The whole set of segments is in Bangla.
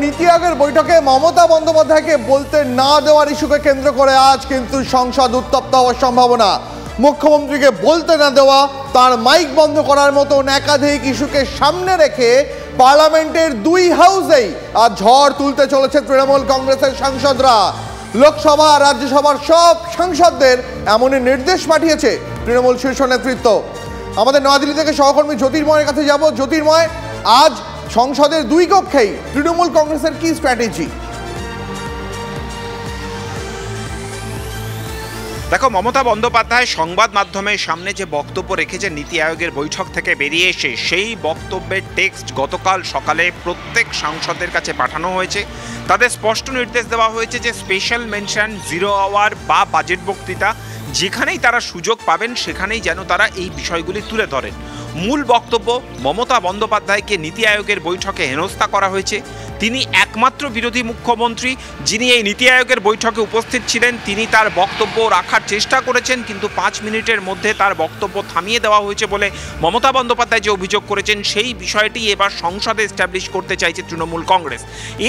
নীতি আয়োগের বৈঠকে মমতা বন্দ্যোপাধ্যায়কে বলতে না দেওয়ার ইস্যুকে কেন্দ্র করে আজ কিন্তু সংসদ উত্তপ্ত হওয়ার সম্ভাবনা। মুখ্যমন্ত্রীকে বলতে না দেওয়া, তার মাইক বন্ধ করার মতন একাধিক ইস্যুকে সামনে রেখে পার্লামেন্টের দুই হাউসেই আজ ঝড় তুলতে চলেছে তৃণমূল কংগ্রেসের সাংসদরা। লোকসভা রাজ্যসভার সব সাংসদদের এমনই নির্দেশ পাঠিয়েছে তৃণমূল শীর্ষ নেতৃত্ব। আমাদের নয়াদিল্লি থেকে সহকর্মী জ্যোতির্ময়ের কাছে যাব। জ্যোতির্ময়, আজ সংসদের দুই কক্ষেই তৃণমূল কংগ্রেসের কি স্ট্র্যাটেজি? দেখো, মমতা বন্দ্যোপাধ্যায় সংবাদ মাধ্যমের সামনে যে বক্তব্য রেখেছে নীতি আয়োগের বৈঠক থেকে বেরিয়ে এসে, সেই বক্তব্যের টেক্সট গতকাল সকালে প্রত্যেক সাংসদের কাছে পাঠানো হয়েছে। তাদের স্পষ্ট নির্দেশ দেওয়া হয়েছে যে স্পেশাল মেনশন, জিরো আওয়ার বা বাজেট বক্তৃতা যেখানেই তারা সুযোগ পাবেন সেখানেই যেন তারা এই বিষয়গুলি তুলে ধরেন। মূল বক্তব্য, মমতা বন্দ্যোপাধ্যায়কে নীতি আয়োগের বৈঠকে হেনস্থা করা হয়েছে। তিনি একমাত্র বিরোধী মুখ্যমন্ত্রী যিনি এই নীতি আয়োগের বৈঠকে উপস্থিত ছিলেন। তিনি তার বক্তব্য রাখার চেষ্টা করেছেন, কিন্তু 5 মিনিটের মধ্যে তার বক্তব্য থামিয়ে দেওয়া হয়েছে বলে মমতা বন্দ্যোপাধ্যায় যে অভিযোগ করেছেন, সেই বিষয়টি এবার সংসদে এস্টাবলিশ করতে চাইছে তৃণমূল কংগ্রেস।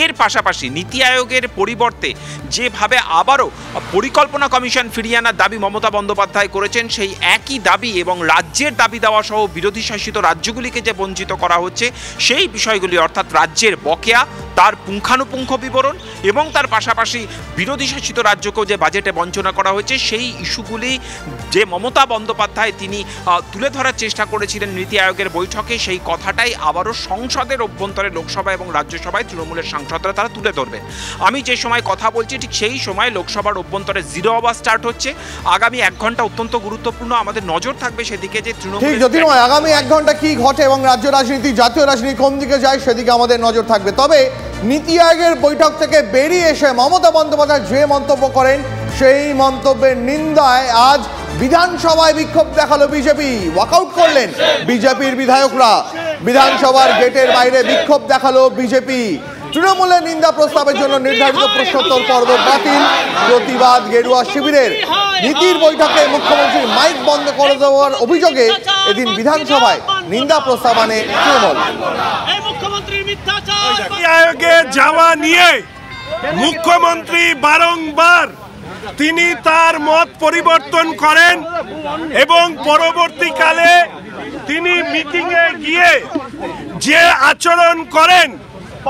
এর পাশাপাশি নীতি আয়োগের পরিবর্তে যেভাবে আবারও পরিকল্পনা কমিশন ফিরিয়ে আনার দাবি মমতা বন্দ্যোপাধ্যায় করেছেন, সেই একই দাবি এবং রাজ্যের দাবি দেওয়া সহ বিরোধী শাসিত রাজ্যগুলিকে যে বঞ্চিত করা হচ্ছে সেই বিষয়গুলি, অর্থাৎ রাজ্যের বকেয়া, তার পুঙ্খানুপুঙ্খ বিবরণ এবং তার পাশাপাশি বিরোধী শাসিত রাজ্যকেও যে বাজেটে বঞ্চনা করা হয়েছে, সেই ইস্যুগুলি যে মমতা বন্দ্যোপাধ্যায় তিনি তুলে ধরার চেষ্টা করেছিলেন নীতি আয়োগের বৈঠকে, সেই কথাটাই আবারও সংসদের অভ্যন্তরে লোকসভা এবং রাজ্যসভায় তৃণমূলের সাংসদরা তারা তুলে ধরবেন। আমি যে সময় কথা বলছি ঠিক সেই সময় লোকসভার অভ্যন্তরে জিরো আওয়ার স্টার্ট হচ্ছে। আগামী 1 ঘন্টা অত্যন্ত গুরুত্বপূর্ণ, আমাদের নজর থাকবে সেদিকে যে তৃণমূল আগামী 1 ঘন্টা কি ঘটে এবং রাজ্য রাজনীতি, জাতীয় রাজনীতি কোন দিকে যায় সেদিকে আমাদের নজর থাকবে। তবে নীতি আয়োগের বৈঠক থেকে বেরিয়ে এসে মমতা বন্দ্যোপাধ্যায় যে মন্তব্য করেন, সেই মন্তব্যের নিন্দায় আজ বিধানসভায় বিক্ষোভ দেখালো বিজেপি। ওয়াকআউট করলেন বিজেপির বিধায়করা। বিধানসভার গেটের বাইরে বিক্ষোভ দেখালো বিজেপি। তৃণমূলের নিন্দা প্রস্তাবের জন্য নির্ধারিত প্রশ্নোত্তর পর্ব বাতিল। প্রতিবাদ গেরুয়া শিবিরের। নীতির বৈঠকে মুখ্যমন্ত্রীর মাইক বন্ধ করে দেওয়ার অভিযোগে এদিন বিধানসভায় নিন্দা প্রস্তাব আনে তৃণমূল। নীতি আয়োগে যাওয়া নিয়ে মুখ্যমন্ত্রী বারংবার তিনি তার মত পরিবর্তন করেন এবং পরবর্তীকালে তিনি মিটিংয়ে গিয়ে যে আচরণ করেন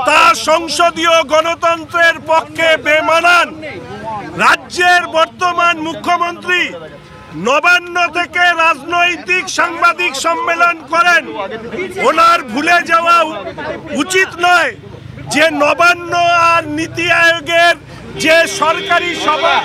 তা সংসদীয় গণতন্ত্রের পক্ষে বেমানান। রাজ্যের বর্তমান মুখ্যমন্ত্রী নবান্ন থেকে রাজনৈতিক সাংবাদিক সম্মেলন করেন। ওনার ভুলে যাওয়া উচিত নয় যে নবান্ন আর নীতি আয়োগের যে সরকারি সভা